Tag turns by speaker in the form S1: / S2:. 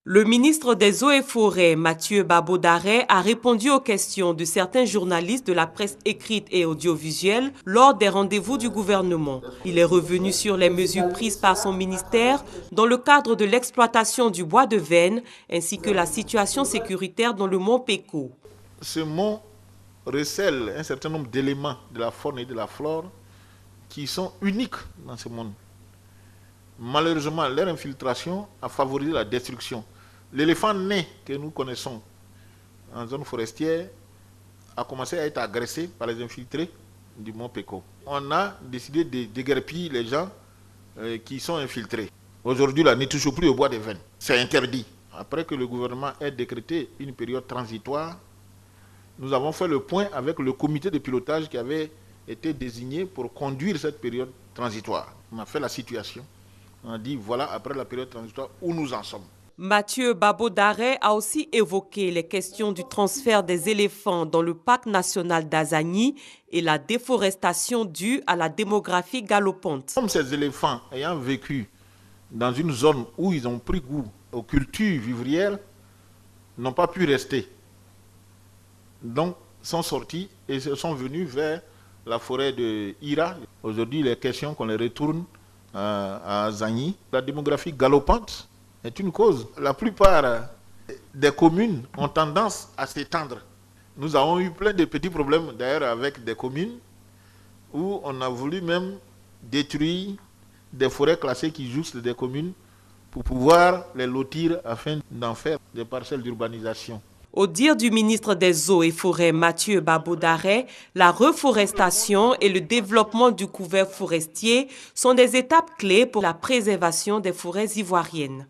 S1: Le ministre des Eaux et Forêts, Mathieu Babodare, a répondu aux questions de certains journalistes de la presse écrite et audiovisuelle lors des rendez-vous du gouvernement. Il est revenu sur les mesures prises par son ministère dans le cadre de l'exploitation du bois de Vène ainsi que la situation sécuritaire dans le mont Péco.
S2: Ce mont recèle un certain nombre d'éléments de la faune et de la flore qui sont uniques dans ce monde. Malheureusement, leur infiltration a favorisé la destruction. L'éléphant nain que nous connaissons en zone forestière a commencé à être agressé par les infiltrés du mont Péco. On a décidé de déguerpir les gens qui sont infiltrés. Aujourd'hui, là, ne touche plus au bois de Vène. C'est interdit. Après que le gouvernement ait décrété une période transitoire, nous avons fait le point avec le comité de pilotage qui avait été désigné pour conduire cette période transitoire. On a fait la situation. On a dit, voilà, après la période transitoire, où nous en sommes.
S1: Mathieu Babodare a aussi évoqué les questions du transfert des éléphants dans le parc national d'Azagny et la déforestation due à la démographie galopante.
S2: Comme ces éléphants ayant vécu dans une zone où ils ont pris goût aux cultures vivrières, n'ont pas pu rester. Donc, sont sortis et sont venus vers la forêt de Ira. Aujourd'hui, il est question qu'on les retourne à Azagny. La démographie galopante est une cause. La plupart des communes ont tendance à s'étendre. Nous avons eu plein de petits problèmes d'ailleurs avec des communes où on a voulu même détruire des forêts classées qui jouxtent des communes pour pouvoir les lotir afin d'en faire des parcelles d'urbanisation.
S1: Au dire du ministre des Eaux et Forêts Mathieu Babodare, la reforestation et le développement du couvert forestier sont des étapes clés pour la préservation des forêts ivoiriennes.